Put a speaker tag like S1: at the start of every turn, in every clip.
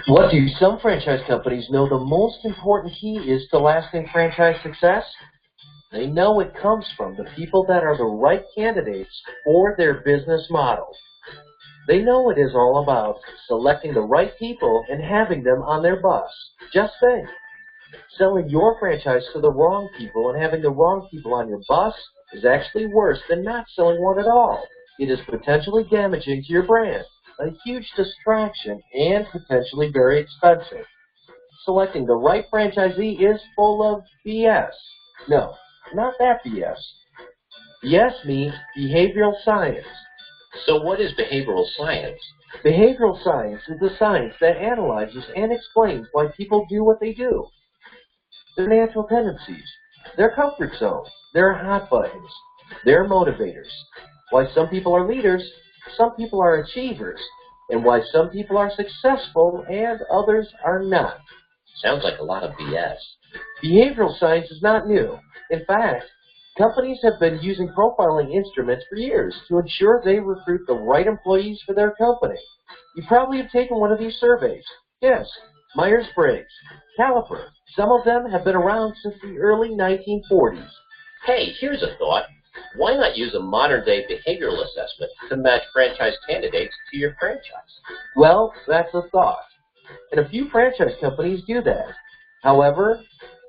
S1: What do some franchise companies know the most important key is to lasting franchise success? They know it comes from the people that are the right candidates for their business model. They know it is all about selecting the right people and having them on their bus. Just think, selling your franchise to the wrong people and having the wrong people on your bus is actually worse than not selling one at all. It is potentially damaging to your brand, a huge distraction, and potentially very expensive. Selecting the right franchisee is full of BS. No, not that BS. BS means behavioral science.
S2: So what is behavioral science?
S1: Behavioral science is the science that analyzes and explains why people do what they do. Their natural tendencies, their comfort zone, their hot buttons, their motivators, why some people are leaders, some people are achievers, and why some people are successful and others are not.
S2: Sounds like a lot of BS.
S1: Behavioral science is not new. In fact, companies have been using profiling instruments for years to ensure they recruit the right employees for their company. You probably have taken one of these surveys. Yes, Myers-Briggs, Caliper. Some of them have been around since the early 1940s.
S2: Hey, here's a thought. Why not use a modern-day behavioral assessment to match franchise candidates to your franchise?
S1: Well, that's a thought. And a few franchise companies do that. However,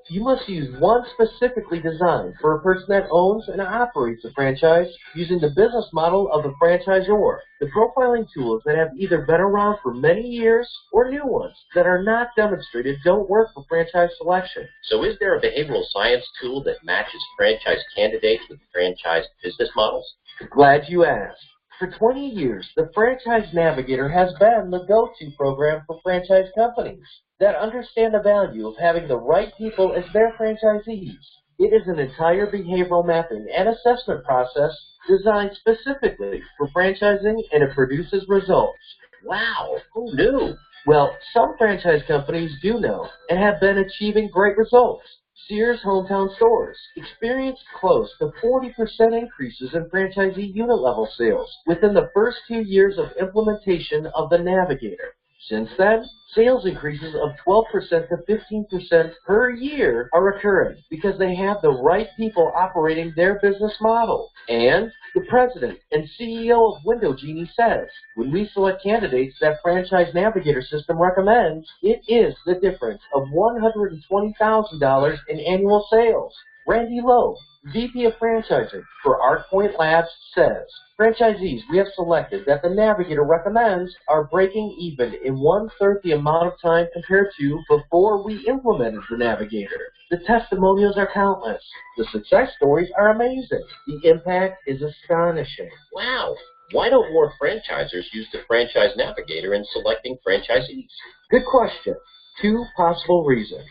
S1: you must use one specifically designed for a person that owns and operates a franchise using the business model of the franchisor. The profiling tools that have either been around for many years or new ones that are not demonstrated don't work for franchise selection.
S2: So is there a behavioral science tool that matches franchise candidates with franchise business models?
S1: Glad you asked. For 20 years, the Franchise Navigator has been the go-to program for franchise companies that understand the value of having the right people as their franchisees. It is an entire behavioral mapping and assessment process designed specifically for franchising, and it produces results.
S2: Wow, who knew?
S1: Well, some franchise companies do know and have been achieving great results. Sears Hometown Stores experienced close to 40% increases in franchisee unit level sales within the first 2 years of implementation of the Navigator. Since then, sales increases of 12% to 15% per year are occurring because they have the right people operating their business model. And the president and CEO of Window Genie says, when we select candidates that Franchise Navigator system recommends, it is the difference of $120,000 in annual sales. Randy Lowe, VP of Franchising for ArtPoint Labs, says, franchisees we have selected that the Navigator recommends are breaking even in 1/3 the amount of time compared to before we implemented the Navigator. The testimonials are countless. The success stories are amazing. The impact is astonishing.
S2: Wow. Why don't more franchisors use the Franchise Navigator in selecting franchisees?
S1: Good question. 2 possible reasons.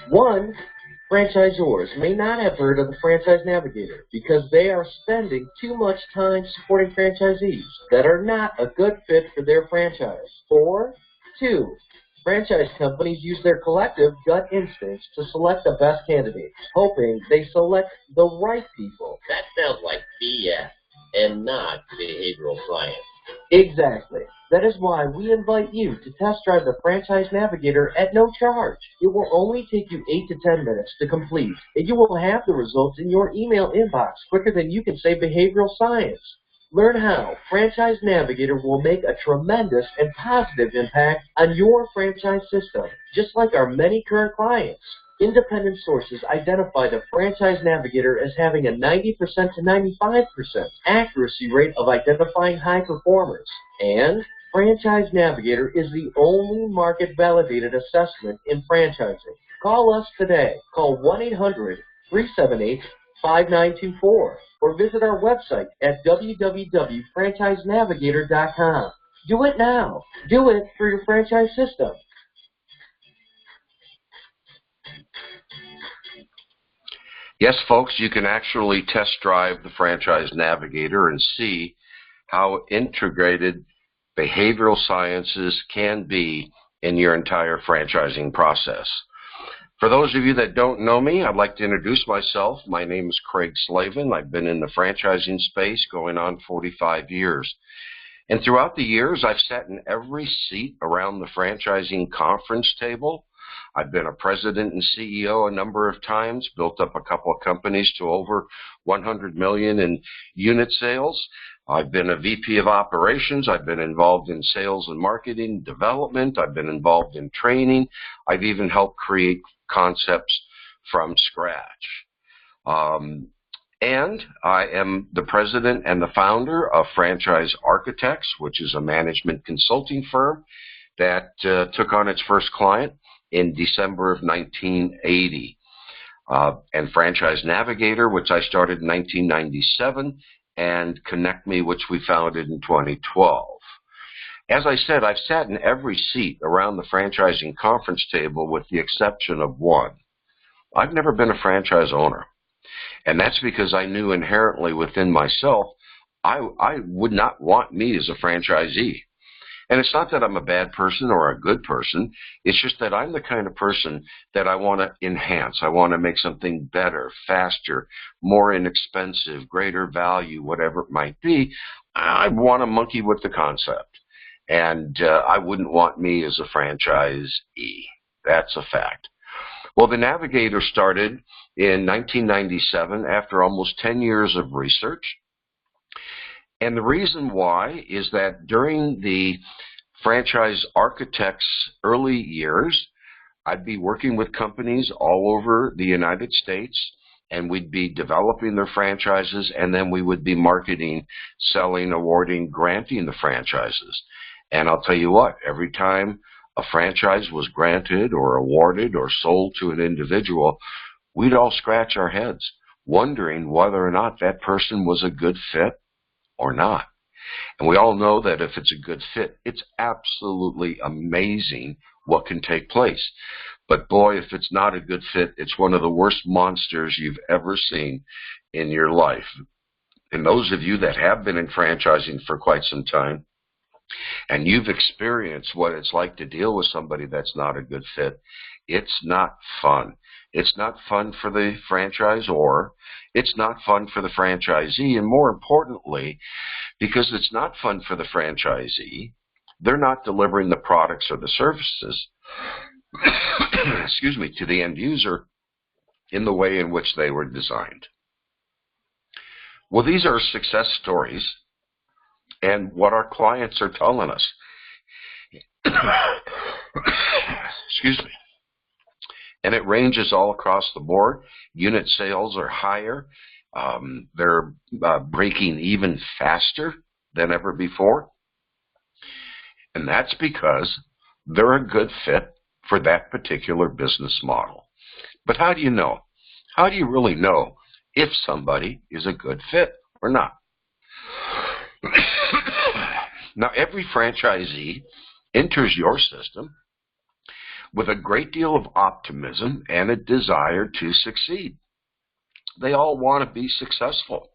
S1: 1, franchisors may not have heard of the Franchise Navigator because they are spending too much time supporting franchisees that are not a good fit for their franchise. Or 2, franchise companies use their collective gut instincts to select the best candidates, hoping they select the right people.
S2: That sounds like BS and not behavioral science.
S1: Exactly. That is why we invite you to test drive the Franchise Navigator at no charge. It will only take you 8 to 10 minutes to complete, and you will have the results in your email inbox quicker than you can say behavioral science. Learn how Franchise Navigator will make a tremendous and positive impact on your franchise system, just like our many current clients. Independent sources identify the Franchise Navigator as having a 90% to 95% accuracy rate of identifying high performers. And Franchise Navigator is the only market-validated assessment in franchising. Call us today. Call 1-800-378-5924 or visit our website at www.franchisenavigator.com. Do it now. Do it for your franchise system.
S3: Yes, folks, you can actually test drive the Franchise Navigator and see how integrated behavioral sciences can be in your entire franchising process. For those of you that don't know me, I'd like to introduce myself. My name is Craig Slavin. I've been in the franchising space going on 45 years. And throughout the years, I've sat in every seat around the franchising conference table. I've been a president and CEO a number of times, built up a couple of companies to over 100 million in unit sales. I've been a VP of operations. I've been involved in sales and marketing development. I've been involved in training. I've even helped create concepts from scratch. And I am the president and the founder of Franchise Architects, which is a management consulting firm that took on its first client in December of 1980. And Franchise Navigator, which I started in 1997, and Connect Me, which we founded in 2012. As I said, I've sat in every seat around the franchising conference table with the exception of one. I've never been a franchise owner. And that's because I knew inherently within myself, I would not want me as a franchisee. And it's not that I'm a bad person or a good person. It's just that I'm the kind of person that I want to enhance. I want to make something better, faster, more inexpensive, greater value, whatever it might be. I want to monkey with the concept. And I wouldn't want me as a franchisee. That's a fact. Well, the Navigator started in 1997 after almost 10 years of research. And the reason why is that during the Franchise Architects' early years, I'd be working with companies all over the United States, and we'd be developing their franchises, and then we would be marketing, selling, awarding, granting the franchises. And I'll tell you what, every time a franchise was granted or awarded or sold to an individual, we'd all scratch our heads, wondering whether or not that person was a good fit or not. And we all know that if it's a good fit, it's absolutely amazing what can take place. But boy, if it's not a good fit, it's one of the worst monsters you've ever seen in your life. And those of you that have been in franchising for quite some time, and you've experienced what it's like to deal with somebody that's not a good fit, it's not fun. It's not fun for the franchisor. It's not fun for the franchisee. And more importantly, because it's not fun for the franchisee, they're not delivering the products or the services excuse me, to the end user in the way in which they were designed. Well, these are success stories and what our clients are telling us. Excuse me. And it ranges all across the board. Unit sales are higher. They're breaking even faster than ever before. And that's because they're a good fit for that particular business model. But how do you know? How do you really know if somebody is a good fit or not? Now, every franchisee enters your system with a great deal of optimism and a desire to succeed. They all want to be successful.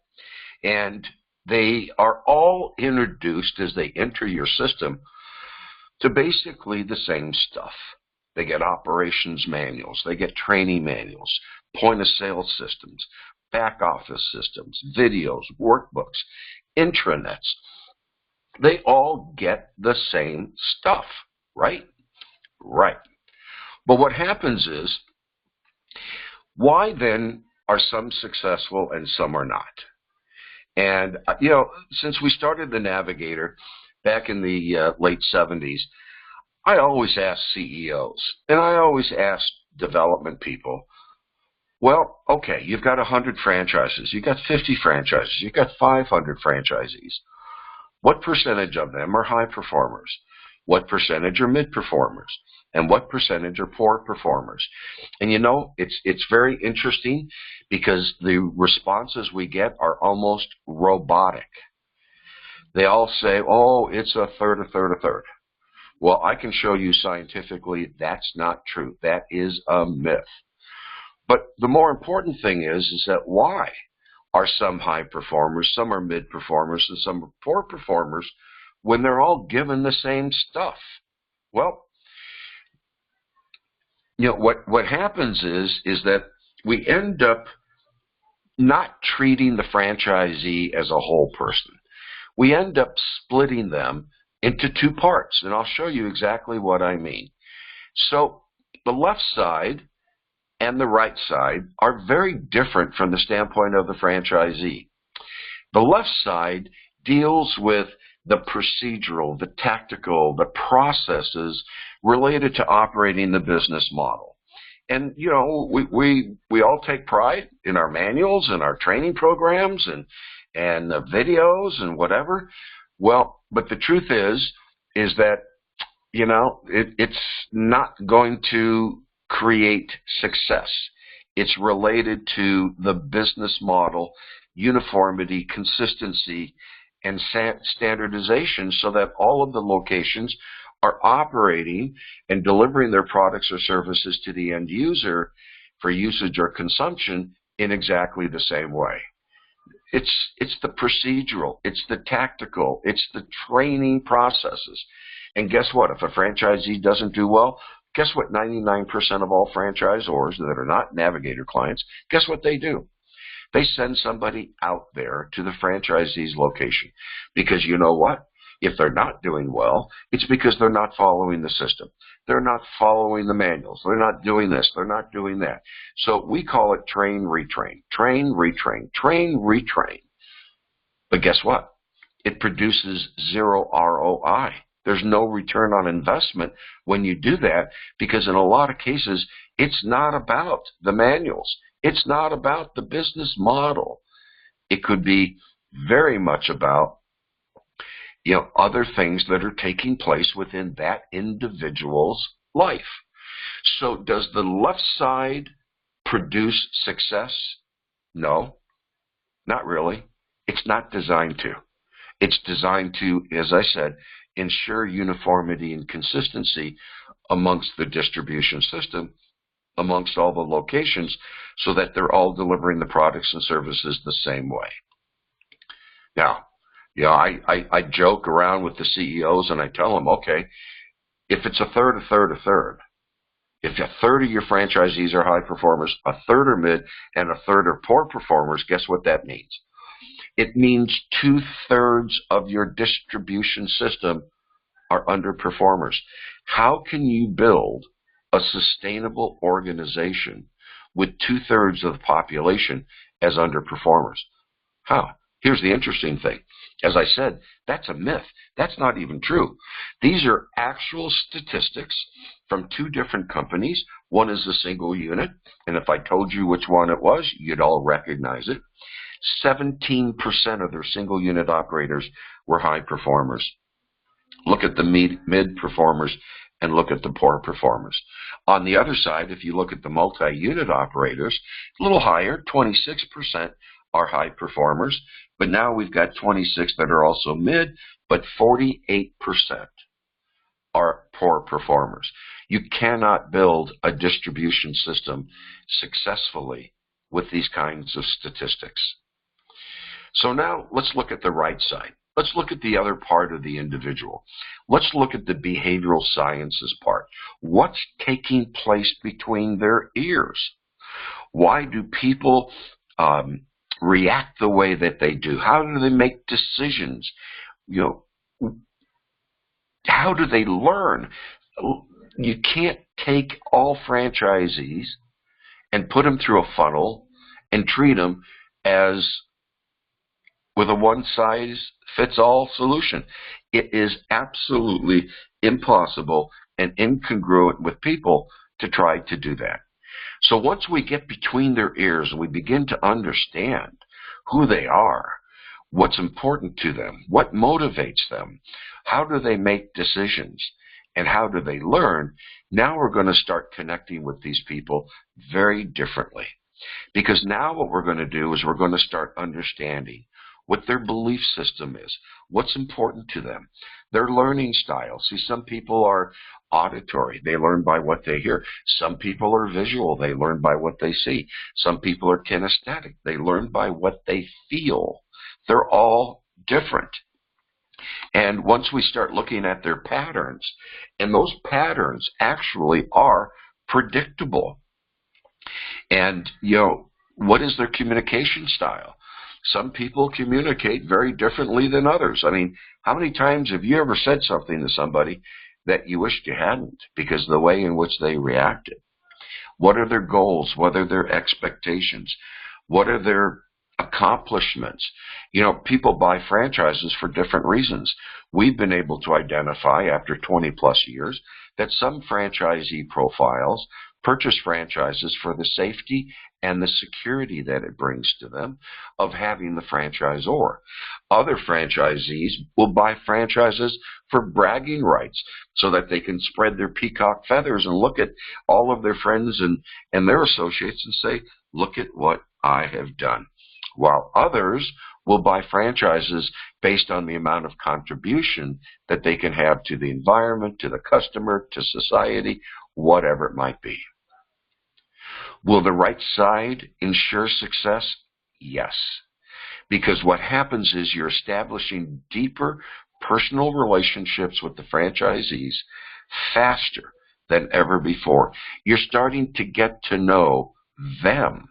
S3: And they are all introduced as they enter your system to basically the same stuff. They get operations manuals, they get training manuals, point of sale systems, back office systems, videos, workbooks, intranets. They all get the same stuff, right? Right. But what happens is, why then are some successful and some are not? And, since we started the Navigator back in the late 70s, I always ask CEOs, and I always ask development people, well, okay, you've got 100 franchises, you've got 50 franchises, you've got 500 franchisees. What percentage of them are high performers? What percentage are mid performers? And what percentage are poor performers? And it's very interesting because the responses we get are almost robotic. They all say, oh, it's a third, a third, a third. Well, I can show you scientifically that's not true. That is a myth. But the more important thing is that why are some high performers, some are mid performers, and some are poor performers when they're all given the same stuff? Well, what happens is that we end up not treating the franchisee as a whole person. We end up splitting them into two parts, and I'll show you exactly what I mean. So the left side and the right side are very different from the standpoint of the franchisee. The left side deals with the procedural, the tactical, the processes related to operating the business model. And, we all take pride in our manuals and our training programs and the videos and whatever. Well, but the truth is that, it's not going to create success. It's related to the business model, uniformity, consistency, and standardization so that all of the locations are operating and delivering their products or services to the end user for usage or consumption in exactly the same way. It's the procedural, it's the tactical, it's the training processes. And guess what? If a franchisee doesn't do well, guess what 99% of all franchisors that are not Navigator clients, guess what they do? They send somebody out there to the franchisee's location. Because you know what? If they're not doing well, it's because they're not following the system. They're not following the manuals. They're not doing this. They're not doing that. So we call it train, retrain. Train, retrain. Train, retrain. But guess what? It produces zero ROI. There's no return on investment when you do that, because in a lot of cases, it's not about the manuals. It's not about the business model. It could be very much about other things that are taking place within that individual's life. So does the left side produce success? No, not really. It's not designed to. It's designed to, as I said, ensure uniformity and consistency amongst the distribution system, amongst all the locations, so that they're all delivering the products and services the same way. Now, I joke around with the CEOs and I tell them, okay, if it's a third, if a third of your franchisees are high performers, a third are mid, and a third are poor performers, guess what that means? It means 2/3 of your distribution system are underperformers. How can you build a sustainable organization with 2/3 of the population as underperformers? How? Here's the interesting thing. As I said, that's a myth. That's not even true. These are actual statistics from two different companies. One is a single unit, and if I told you which one it was, you'd all recognize it. 17% of their single unit operators were high performers. Look at the mid performers and look at the poor performers. On the other side, if you look at the multi-unit operators, a little higher, 26% are high performers, but now we've got 26 that are also mid, but 48% are poor performers. You cannot build a distribution system successfully with these kinds of statistics. So now let's look at the right side. Let's look at the other part of the individual. Let's look at the behavioral sciences part. What's taking place between their ears? Why do people react the way that they do? How do they make decisions? How do they learn? You can't take all franchisees and put them through a funnel and treat them as with a one-size-fits-all solution. It is absolutely impossible and incongruent with people to try to do that. So once we get between their ears and we begin to understand who they are, what's important to them, what motivates them, how do they make decisions, and how do they learn, now we're going to start connecting with these people very differently. Because now what we're going to do is we're going to start understanding what their belief system is, what's important to them, their learning style. See, some people are auditory. They learn by what they hear. Some people are visual. They learn by what they see. Some people are kinesthetic. They learn by what they feel. They're all different. And once we start looking at their patterns, and those patterns actually are predictable. And, you know, what is their communication style? Some people communicate very differently than others. I mean, how many times have you ever said something to somebody that you wished you hadn't because of the way in which they reacted? What are their goals? What are their expectations? What are their accomplishments? You know, people buy franchises for different reasons. We've been able to identify after 20 plus years that some franchisee profiles purchase franchises for the safety and the security that it brings to them of having the franchisor. Other franchisees will buy franchises for bragging rights so that they can spread their peacock feathers and look at all of their friends and their associates and say, look at what I have done. While others will buy franchises based on the amount of contribution that they can have to the environment, to the customer, to society, whatever it might be. Will the right side ensure success? Yes. Because what happens is you're establishing deeper personal relationships with the franchisees faster than ever before. You're starting to get to know them.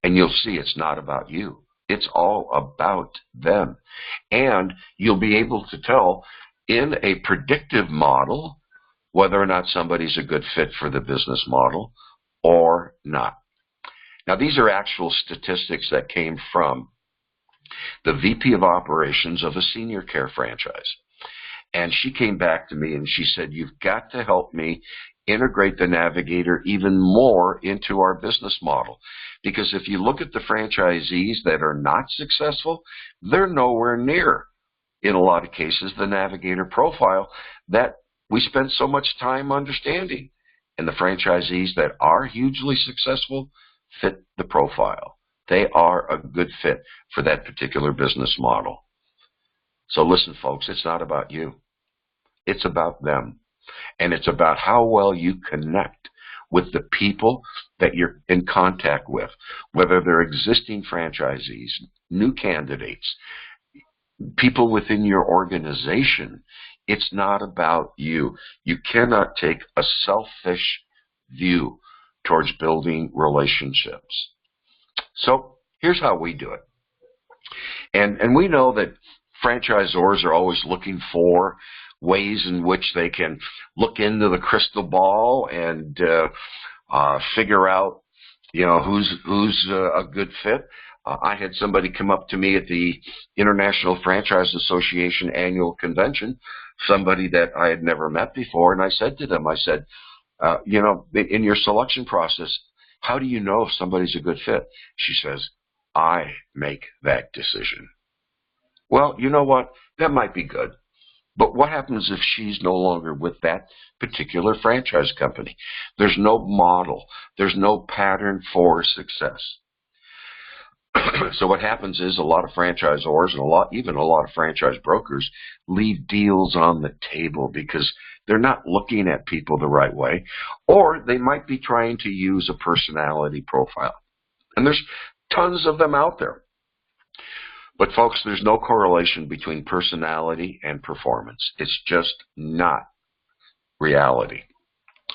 S3: And you'll see it's not about you. It's all about them. And you'll be able to tell in a predictive model whether or not somebody's a good fit for the business model or not. Now, these are actual statistics that came from the VP of operations of a senior care franchise. And she came back to me and she said, you've got to help me integrate the Navigator even more into our business model. Because if you look at the franchisees that are not successful, they're nowhere near, in a lot of cases, the Navigator profile that we spend so much time understanding. And the franchisees that are hugely successful fit the profile. They are a good fit for that particular business model. So listen, folks, it's not about you. It's about them. And it's about how well you connect with the people that you're in contact with, whether they're existing franchisees, new candidates, people within your organization. It's not about you. You cannot take a selfish view towards building relationships. So here's how we do it. And we know that franchisors are always looking for ways in which they can look into the crystal ball and figure out, you know, who's a good fit. I had somebody come up to me at the International Franchise Association annual convention, somebody that I had never met before, and I said to them, I said, you know, in your selection process, how do you know if somebody's a good fit? She says, I make that decision. Well, you know what? That might be good. But what happens if she's no longer with that particular franchise company? There's no model. There's no pattern for success. So what happens is a lot of franchisors and even a lot of franchise brokers leave deals on the table because they're not looking at people the right way, or they might be trying to use a personality profile. And there's tons of them out there. But folks, there's no correlation between personality and performance. It's just not reality.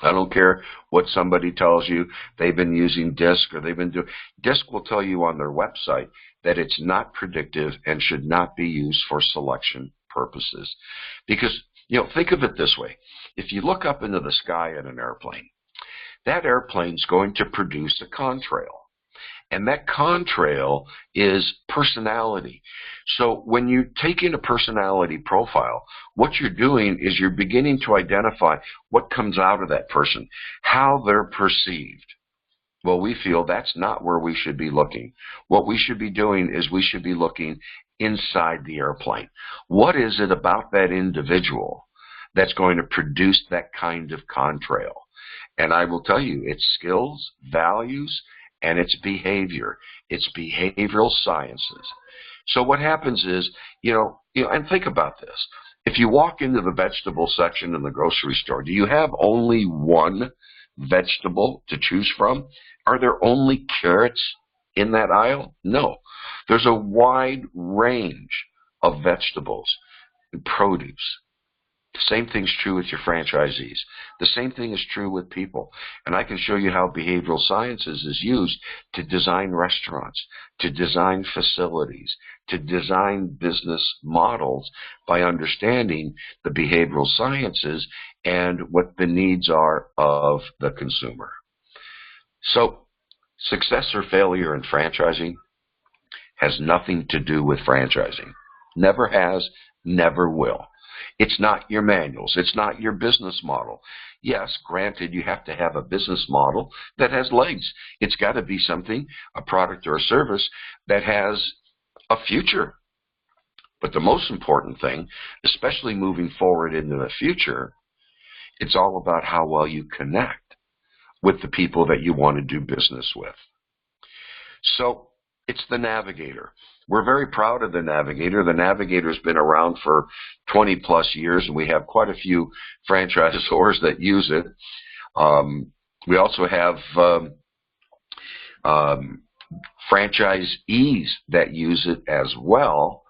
S3: I don't care what somebody tells you. They've been using DISC or they've been doing. DISC will tell you on their website that it's not predictive and should not be used for selection purposes. Because, you know, think of it this way. If you look up into the sky in an airplane, that airplane's going to produce a contrail. And that contrail is personality. So when you take in a personality profile, what you're doing is you're beginning to identify what comes out of that person, how they're perceived. Well, we feel that's not where we should be looking. What we should be doing is we should be looking inside the airplane. What is it about that individual that's going to produce that kind of contrail? And I will tell you, it's skills, values, and it's behavior. It's behavioral sciences. So what happens is, you know, and think about this. If you walk into the vegetable section in the grocery store, do you have only one vegetable to choose from? Are there only carrots in that aisle? No. There's a wide range of vegetables and produce. The same thing's true with your franchisees. The same thing is true with people. And I can show you how behavioral sciences is used to design restaurants, to design facilities, to design business models by understanding the behavioral sciences and what the needs are of the consumer. So, success or failure in franchising has nothing to do with franchising. Never has, never will. It's not your manuals. It's not your business model. Yes, granted, you have to have a business model that has legs. It's got to be something, a product or a service, that has a future. But the most important thing, especially moving forward into the future, it's all about how well you connect with the people that you want to do business with. So it's the Navigator. We're very proud of the Navigator. The Navigator's been around for 20 plus years, and we have quite a few franchisors that use it. We also have franchisees that use it as well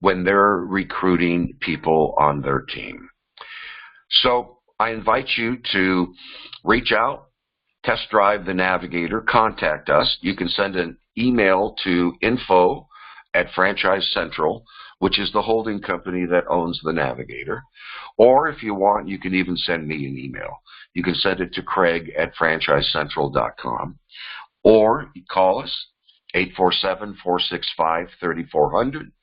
S3: when they're recruiting people on their team. So I invite you to reach out, test drive the Navigator, contact us. You can send an email to info@Franchise Central, which is the holding company that owns the Navigator. Or if you want, you can even send me an email. You can send it to Craig@FranchiseCentral.com. Or call us, 847-465-3400.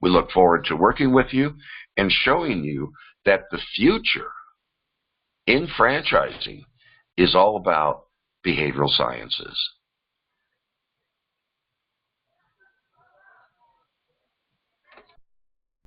S3: We look forward to working with you and showing you that the future in franchising is all about behavioral sciences.